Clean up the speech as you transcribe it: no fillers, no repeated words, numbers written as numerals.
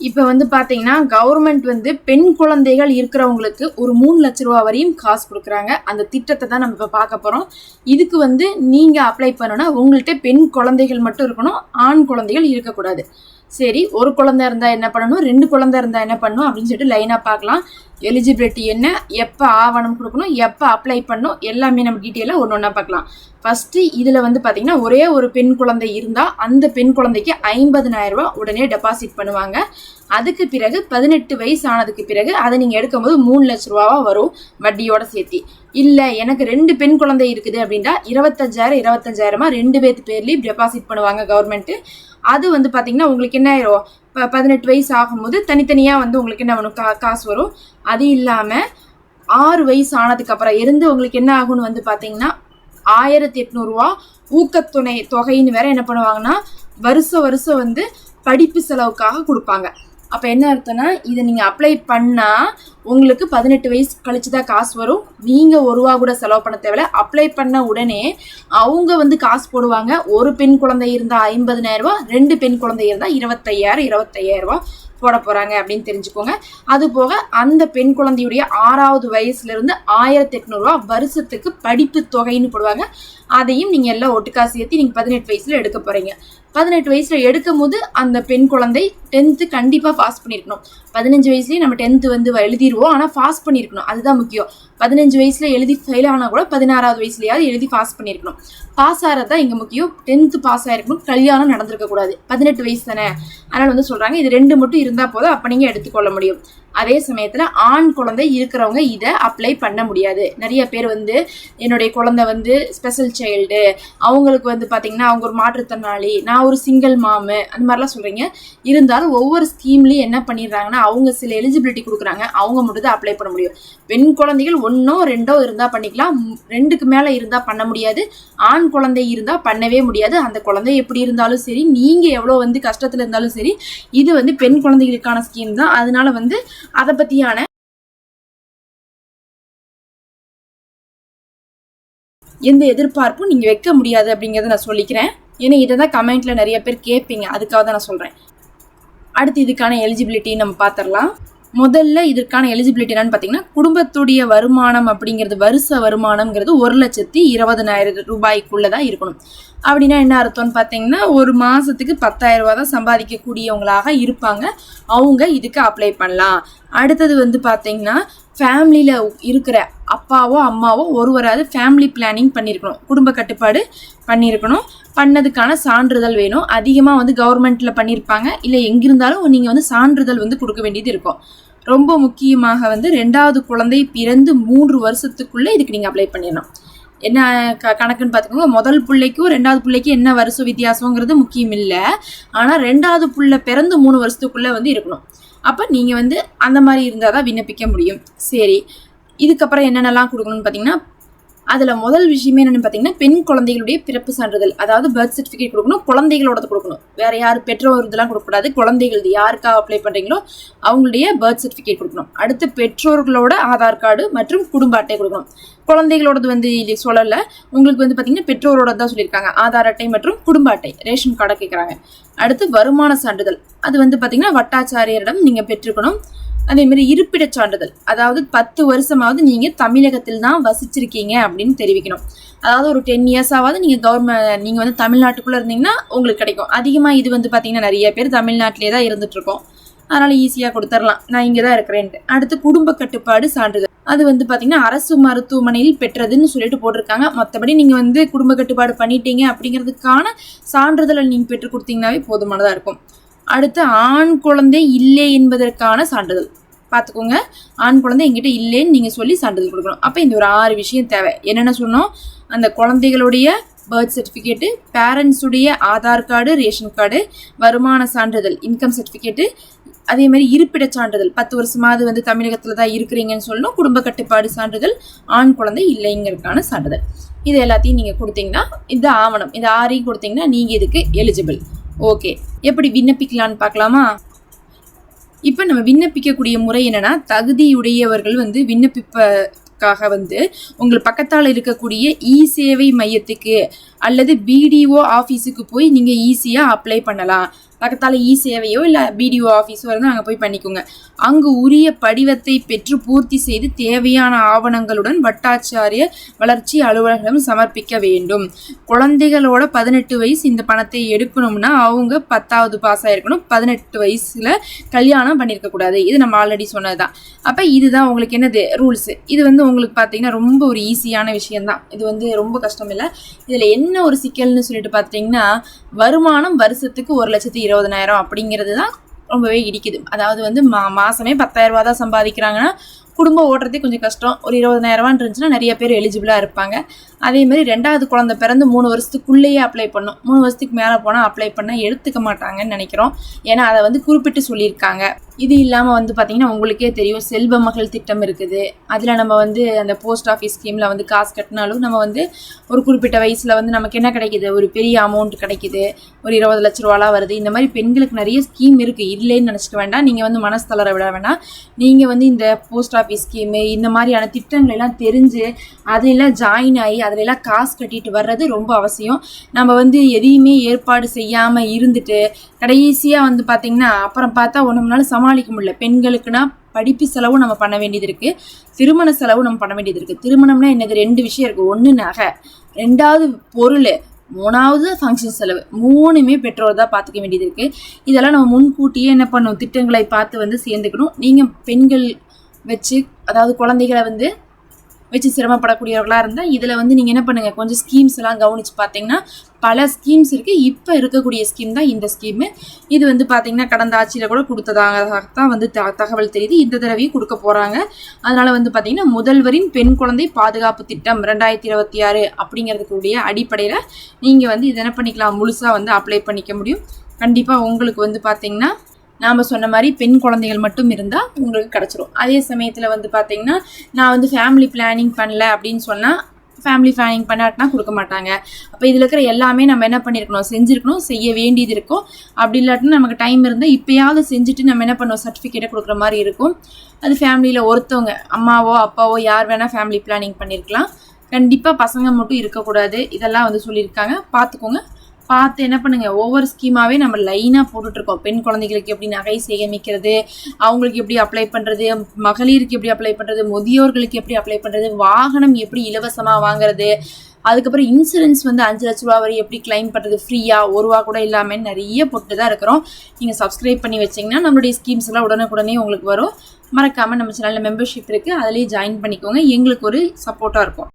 இப்போ வந்து பார்த்தீங்கன்னா கவர்மெண்ட் வந்து பெண் குழந்தைகள் இருக்கிறவங்களுக்கு ஒரு 3 லட்ச ரூபா வரையும் காசு கொடுக்குறாங்க. அந்த திட்டத்தை தான் நம்ம இப்போ பார்க்க போகிறோம். இதுக்கு வந்து நீங்கள் அப்ளை பண்ணணும்னா உங்கள்கிட்ட பெண் குழந்தைகள் மட்டும் இருக்கணும், ஆண் குழந்தைகள் இருக்கக்கூடாது. சரி, ஒரு குழந்தை இருந்தால் என்ன பண்ணணும், 2 குழந்தை இருந்தால் என்ன பண்ணணும் அப்படின்னு சொல்லிட்டு லைனாக பார்க்கலாம். எலிஜிபிலிட்டி என்ன, எப்போ ஆவணம் கொடுக்கணும், எப்போ அப்ளை பண்ணணும், எல்லாமே நம்ம டீட்டெயிலாக ஒன்று ஒன்றா பார்க்கலாம். ஃபஸ்ட்டு இதில் வந்து பார்த்தீங்கன்னா ஒரே ஒரு பெண் குழந்தை இருந்தால் அந்த பெண் குழந்தைக்கு 50,000 ரூபா உடனே டெபாசிட் பண்ணுவாங்க. அதுக்கு பிறகு 18 வயசு ஆனதுக்கு பிறகு அதை நீங்கள் எடுக்கும்போது 3 லட்ச ரூபாவாக வரும் வட்டியோட சேர்த்தி. இல்லை எனக்கு 2 பெண் குழந்தை இருக்குது அப்படின்னா 25,000 2 பேர்த்து பேர்லேயும் டெபாசிட் பண்ணுவாங்க கவர்மெண்ட்டு. அது வந்து பார்த்தீங்கன்னா உங்களுக்கு என்ன ஆயிரும், 18 வயசு ஆகும்போது தனித்தனியாக வந்து உங்களுக்கு என்ன வேணும், காசு வரும். அது இல்லாமல் 6 வயசு ஆனதுக்கு அப்புறம் இருந்து உங்களுக்கு என்ன ஆகும்னு வந்து பார்த்தீங்கன்னா 1,800 ரூபா ஊக்கத்துணை தொகைன்னு வேற என்ன பண்ணுவாங்கன்னா வருஷம் வந்து படிப்பு செலவுக்காக கொடுப்பாங்க. அப்போ என்ன அர்த்தம்னா இதை நீங்கள் அப்ளை பண்ணால் உங்களுக்கு 18 வயசு கழிச்சு தான் காசு வரும். நீங்கள் 1 ரூபா கூட செலவு பண்ண தேவையில்ல. அப்ளை பண்ண உடனே அவங்க வந்து காசு போடுவாங்க. ஒரு பெண் குழந்தை இருந்தால் 50,000 ரூபா, 2 பெண் குழந்தை இருந்தால் 25,000 ரூபா போட போகிறாங்க அப்படின்னு தெரிஞ்சுக்கோங்க. அது போக அந்த பெண் குழந்தையுடைய 6வது வயசுலேருந்து 1,800 ரூபா வருஷத்துக்கு படிப்பு தொகைன்னு போடுவாங்க. அதையும் நீங்கள் எல்லாம் ஒட்டுக்கா சேர்த்து நீங்கள் 18 வயசில் எடுக்க போகிறீங்க. 18 வயசில் எடுக்கும் போது அந்த பெண் குழந்தை 10th கண்டிப்பாக பாஸ் பண்ணியிருக்கணும். 15 வயசுலேயே நம்ம 10th வந்து எழுதிடுவோம், ஆனால் பாஸ் பண்ணியிருக்கணும், அதுதான் முக்கியம். 15 வயசில் எழுதி ஃபெயில் ஆனால் கூட 16வது வயசுலையாவது எழுதி பாஸ் பண்ணியிருக்கணும். பாஸ் ஆகிறது தான் இங்கே முக்கியம். 10th பாஸ் ஆகிருக்கணும், கல்யாணம் நடந்திருக்கக்கூடாது. 18 வயசு தானே, அதனால் வந்து சொல்கிறாங்க இது 2 மட்டும் இருந்தால் போதும், அப்போ நீங்கள் எடுத்துக்கொள்ள முடியும். அதே சமயத்தில் ஆண் குழந்தை இருக்கிறவங்க இதை அப்ளை பண்ண முடியாது. நிறைய பேர் வந்து என்னுடைய குழந்தை வந்து ஸ்பெஷல் சைல்டு, அவங்களுக்கு வந்து பார்த்திங்கன்னா அவங்க ஒரு மாற்றுத்திறனாளி, நான் ஒரு சிங்கிள் மாமு, அந்த மாதிரிலாம் சொல்கிறீங்க. இருந்தாலும் ஒவ்வொரு ஸ்கீம்லேயும் என்ன பண்ணிடுறாங்கன்னா அவங்க சில எலிஜிபிலிட்டி கொடுக்குறாங்க, அவங்க மட்டும் தான் அப்ளை பண்ண முடியும். பெண் குழந்தைகள் 1ஓ 2ஓ இருந்தால் பண்ணிக்கலாம், 2க்கு மேலே இருந்தால் பண்ண முடியாது. ஆண் குழந்தை இருந்தால் பண்ணவே முடியாது. அந்த குழந்தை எப்படி இருந்தாலும் சரி, நீங்கள் எவ்வளோ வந்து கஷ்டத்தில் இருந்தாலும் சரி, இது வந்து பெண் குழந்தைகளுக்கான ஸ்கீம் தான். அதனால வந்து அதை பற்றியான எந்த எதிர்பார்ப்பும் நீங்கள் வைக்க முடியாது அப்படிங்கிறத நான் சொல்லிக்கிறேன். ஏன்னா இதை தான் கமெண்ட்டில் நிறைய பேர் கேட்பீங்க, அதுக்காக தான் நான் சொல்கிறேன். அடுத்து இதுக்கான எலிஜிபிலிட்டி நம்ம பார்த்துடலாம். முதல்ல இதற்கான எலிஜிபிலிட்டி என்னன்னு பார்த்தீங்கன்னா குடும்பத்துடைய வருமானம் அப்படிங்கிறது வருஷ வருமானம்ங்கிறது 1,20,000 ரூபாய்க்குள்ளே தான் இருக்கணும். அப்படின்னா என்ன அர்த்தம்னு பார்த்தீங்கன்னா ஒரு மாதத்துக்கு 10,000 ரூபா தான் சம்பாதிக்கக்கூடியவங்களாக இருப்பாங்க, அவங்க இதுக்கு அப்ளை பண்ணலாம். அடுத்தது வந்து பார்த்தீங்கன்னா ஃபேமிலியில் இருக்கிற அப்பாவோ அம்மாவோ ஒருவராது ஃபேமிலி பிளானிங் பண்ணியிருக்கணும், குடும்ப கட்டுப்பாடு பண்ணியிருக்கணும். பண்ணதுக்கான சான்றிதழ் வேணும். அதிகமாக வந்து கவர்மெண்ட்டில் பண்ணியிருப்பாங்க, இல்லை எங்கிருந்தாலும் நீங்கள் வந்து சான்றிதழ் வந்து கொடுக்க வேண்டியது இருக்கும். ரொம்ப முக்கியமாக வந்து 2வது குழந்தை பிறந்து 3 வருஷத்துக்குள்ளே இதுக்கு நீங்கள் அப்ளை பண்ணிடணும். என்ன கணக்குன்னு பார்த்துக்கோங்க, முதல் பிள்ளைக்கும் 2வது பிள்ளைக்கும் என்ன வருஷம் வித்தியாசங்கிறது முக்கியம் இல்லை, ஆனால் 2வது பிள்ளை பிறந்து 3 வருஷத்துக்குள்ளே வந்து இருக்கணும். அப்போ நீங்கள் வந்து அந்த மாதிரி இருந்தால் தான் விண்ணப்பிக்க முடியும். சரி, இதுக்கப்புறம் என்னென்னலாம் கொடுக்கணும்னு பார்த்தீங்கன்னா அதில் முதல் விஷயமே என்னென்னு பார்த்தீங்கன்னா பெண் குழந்தைகளுடைய பிறப்பு சான்றிதழ், அதாவது பர்த் சர்டிஃபிகேட் கொடுக்கணும், குழந்தைகளோட கொடுக்கணும். வேறு யார் பெற்றோர் இதெல்லாம் கொடுக்கக்கூடாது, குழந்தைகள் யாருக்காக அப்ளை பண்ணுறீங்களோ அவங்களுடைய பர்த் சர்டிஃபிகேட் கொடுக்கணும். அடுத்து பெற்றோர்களோட ஆதார் கார்டு மற்றும் குடும்ப அட்டை கொடுக்கணும். குழந்தைகளோடது வந்து சொல்லலை, உங்களுக்கு வந்து பார்த்தீங்கன்னா பெற்றோரோட தான் சொல்லியிருக்காங்க. ஆதார் அட்டை மற்றும் குடும்ப அட்டை, ரேஷன் கார்டை கேட்குறாங்க. அடுத்து வருமான சான்றிதழ், அது வந்து பார்த்தீங்கன்னா வட்டாட்சியரிடம் நீங்கள் பெற்றுக்கணும். அதேமாதிரி இருப்பிட சான்றிதழ், அதாவது 10 வருஷமாவது நீங்கள் தமிழகத்தில் தான் வசிச்சிருக்கீங்க அப்படின்னு தெரிவிக்கணும். அதாவது ஒரு 10 இயர்ஸாவது நீங்கள் வந்து தமிழ்நாட்டுக்குள்ளே இருந்தீங்கன்னா உங்களுக்கு கிடைக்கும். அதிகமாக இது வந்து பார்த்தீங்கன்னா நிறைய பேர் தமிழ்நாட்டிலே தான் இருந்துகிட்ருக்கோம், அதனால் ஈஸியாக கொடுத்துடலாம், நான் இங்கே தான் இருக்கிறேன்ட்டு. அடுத்து குடும்ப கட்டுப்பாடு சான்றிதழ், அது வந்து பார்த்தீங்கன்னா அரசு மருத்துவமனையில் பெற்றதுன்னு சொல்லிட்டு போட்டிருக்காங்க. மற்றபடி நீங்கள் வந்து குடும்ப கட்டுப்பாடு பண்ணிட்டீங்க அப்படிங்கிறதுக்கான சான்றிதழை நீங்கள் பெற்று கொடுத்தீங்கன்னாவே போதுமானதாக இருக்கும். அடுத்து ஆண் குழந்தை இல்லை என்பதற்கான சான்றிதழ் பார்த்துக்கோங்க. ஆண் குழந்தை எங்கிட்ட இல்லைன்னு நீங்கள் சொல்லி சான்றிதழ் கொடுக்கணும். அப்போ இந்த ஒரு 6 விஷயம் தேவை. என்னென்ன சொன்னோம், அந்த குழந்தைகளுடைய பர்த் சர்டிஃபிகேட்டு, பேரண்ட்ஸுடைய ஆதார் கார்டு, ரேஷன் கார்டு, வருமான சான்றிதழ் இன்கம் சர்டிஃபிகேட்டு, அதே மாதிரி இருப்பிட சான்றிதழ் 10 வருஷமாவது வந்து தமிழகத்தில் தான் இருக்கிறீங்கன்னு சொல்லணும், குடும்ப கட்டுப்பாடு சான்றிதழ், ஆண் குழந்தை இல்லைங்கிறதுக்கான சான்றிதழ். இது எல்லாத்தையும் நீங்கள் கொடுத்தீங்கன்னா இந்த ஆவணம், இந்த 6 கொடுத்தீங்கன்னா நீங்கள் இதுக்கு எலிஜிபிள். ஓகே, எப்படி விண்ணப்பிக்கலான்னு பார்க்கலாமா? இப்போ நம்ம விண்ணப்பிக்கக்கூடிய முறை என்னென்னா தகுதியுடையவர்கள் வந்து விண்ணப்பிப்பக்காக வந்து உங்கள் பக்கத்தால் இருக்கக்கூடிய சேவை மையத்துக்கு அல்லது பிடிஓ ஆஃபீஸுக்கு போய் நீங்கள் ஈஸியாக அப்ளை பண்ணலாம். பக்கத்தால் சேவையோ இல்லை பிடிஓ ஆஃபீஸோ இருந்தால் அங்கே போய் பண்ணிக்கோங்க. அங்கு உரிய படிவத்தை பெற்று பூர்த்தி செய்து தேவையான ஆவணங்களுடன் வட்டாட்சியர் வளர்ச்சி அலுவலகம் சமர்ப்பிக்க வேண்டும். குழந்தைகளோட 18 வயசு இந்த பணத்தை எடுக்கணும்னா அவங்க 10வது பாஸ் ஆகிருக்கணும். 18 வயசில் கல்யாணம் பண்ணியிருக்கக்கூடாது. இது நம்ம ஆல்ரெடி சொன்னது தான். அப்போ இதுதான் உங்களுக்கு என்னது ரூல்ஸு. இது உங்களுக்கு பார்த்தீங்கன்னா ரொம்ப ஒரு ஈஸியான விஷயந்தான். இது ரொம்ப கஷ்டம் இல்லை. இதில் என்ன ஒரு சிக்கல்னு சொல்லிட்டு பார்த்தீங்கன்னா, வருமானம் வருஷத்துக்கு 1,20,000 அப்படிங்கிறது தான் ரொம்பவே இடிக்குது. அதாவது மாதமே 10,000 ரூபா தான் சம்பாதிக்கிறாங்கன்னா குடும்பம் ஓட்டுறதே கொஞ்சம் கஷ்டம். ஒரு 20,000 இருந்துச்சுன்னா நிறைய பேர் எலிஜிபிளாக இருப்பாங்க. அதேமாதிரி 2வது குழந்தை பிறந்து 3 வருஷத்துக்குள்ளேயே அப்ளை பண்ணும். 3 வருஷத்துக்கு மேலே போனால் அப்ளை பண்ணால் எடுத்துக்க மாட்டாங்கன்னு நினைக்கிறோம். ஏன்னா அதை குறிப்பிட்டு சொல்லியிருக்காங்க. இது இல்லாமல் பார்த்தீங்கன்னா உங்களுக்கே தெரியும், செல்வ மகள் திட்டம் இருக்குது. அதில் நம்ம அந்த போஸ்ட் ஆஃபீஸ் ஸ்கீமில் காசு கட்டினாலும் நம்ம ஒரு குறிப்பிட்ட வயசில் நமக்கு என்ன கிடைக்கிது, ஒரு பெரிய அமௌண்ட் கிடைக்கிது. ஒரு 20 லட்ச ரூபாலாம் வருது. இந்த மாதிரி பெண்களுக்கு நிறைய ஸ்கீம் இருக்குது. இல்லைன்னு நினச்சிக்க வேண்டாம். நீங்கள் மனசு தளர விட வேண்டாம். நீங்கள் இந்த போஸ்ட் ஆஃபீஸ் ஸ்கீமு இந்த மாதிரியான திட்டங்களெல்லாம் தெரிஞ்சு அதிலெல்லாம் ஜாயின் ஆகி அதிலெல்லாம் காசு கட்டிட்டு வர்றது ரொம்ப அவசியம். நம்ம எதையுமே ஏற்பாடு செய்யாமல் இருந்துட்டு கடைசியாக பார்த்தீங்கன்னா அப்புறம் பார்த்தா ஒன்றுனாலும் சமாளிக்க முடியல. பெண்களுக்குன்னா படிப்பு செலவும் நம்ம பண்ண வேண்டியது இருக்குது, திருமண செலவும் நம்ம பண்ண வேண்டியது இருக்குது. திருமணம்னா என்னது, 2 விஷயம் இருக்குது. 1 நகை, 2வது பொருள், 3வது ஃபங்க்ஷன் செலவு. 3மே பெற்றோர் தான் பார்த்துக்க வேண்டியது இருக்குது. இதெல்லாம் நம்ம முன்கூட்டியே என்ன பண்ணணும், திட்டங்களை பார்த்து சேர்ந்துக்கணும். நீங்கள் பெண்கள் வச்சு அதாவது குழந்தைகளை வச்சு சிரமப்படக்கூடியவர்களாக இருந்தால் இதில் நீங்கள் என்ன பண்ணுங்கள், கொஞ்சம் ஸ்கீம்ஸ் எல்லாம் கவனித்து பார்த்தீங்கன்னா பல ஸ்கீம்ஸ் இருக்குது. இப்போ இருக்கக்கூடிய ஸ்கீம் தான் இந்த ஸ்கீமு. இது பார்த்தீங்கன்னா கடந்த ஆட்சியில் கூட கொடுத்ததாகத்தான் தகவல் தெரியுது. இந்த தடவையும் கொடுக்க போகிறாங்க. அதனால் பார்த்தீங்கன்னா முதல்வரின் பெண் குழந்தை பாதுகாப்பு திட்டம் 2026 அப்படிங்கிறதுக்குடைய அடிப்படையில் நீங்கள் இதை என்ன பண்ணிக்கலாம், முழுசாக அப்ளை பண்ணிக்க முடியும். கண்டிப்பாக உங்களுக்கு பார்த்தீங்கன்னா நாம் சொன்ன மாதிரி பெண் குழந்தைகள் மட்டும் இருந்தால் உங்களுக்கு கிடச்சிரும். அதே சமயத்தில் பார்த்தீங்கன்னா நான் ஃபேமிலி பிளானிங் பண்ணல அப்படின்னு சொன்னால் ஃபேமிலி பிளானிங் பண்ணாட்டினா கொடுக்க மாட்டாங்க. அப்போ இதில் இருக்கிற எல்லாமே நம்ம என்ன பண்ணியிருக்கணும், செஞ்சுருக்கணும், செய்ய வேண்டியது இருக்கும். அப்படி இல்லாட்டினா நமக்கு டைம் இருந்தால் இப்போயாவது செஞ்சுட்டு நம்ம என்ன பண்ணுவோம், சர்டிஃபிகேட்டை கொடுக்குற மாதிரி இருக்கும். அது ஃபேமிலியில் ஒருத்தவங்க அம்மாவோ அப்பாவோ யார் வேணால் ஃபேமிலி பிளானிங் பண்ணியிருக்கலாம். கண்டிப்பாக பசங்க மட்டும் இருக்கக்கூடாது. இதெல்லாம் சொல்லியிருக்காங்க. பார்த்துக்கோங்க. பார்த்து என்ன பண்ணுங்கள், ஒவ்வொரு ஸ்கீமாகவே நம்ம லைனாக போட்டுட்ருக்கோம். பெண் குழந்தைகளுக்கு எப்படி நகை சேகரிக்கிறது, அவங்களுக்கு எப்படி அப்ளை பண்ணுறது, மகளிருக்கு எப்படி அப்ளை பண்ணுறது, முதியோர்களுக்கு எப்படி அப்ளை பண்ணுறது, வாகனம் எப்படி இலவசமாக வாங்குறது, அதுக்கப்புறம் இன்சூரன்ஸ் 5 லட்ச ரூபா வரை எப்படி கிளைம் பண்ணுறது ஃப்ரீயாக, 1 ரூபா கூட இல்லாமல் நிறைய போட்டு தான் இருக்கிறோம். நீங்கள் சப்ஸ்கிரைப் பண்ணி வச்சிங்கன்னா நம்மளுடைய ஸ்கீம்ஸ் எல்லாம் உடனுக்குடனே உங்களுக்கு வரும். மறக்காமல் நம்ம சேனலில் மெம்பர்ஷிப் இருக்குது, அதிலேயே ஜாயின் பண்ணிக்கோங்க. எங்களுக்கு ஒரு சப்போர்ட்டாக இருக்கும்.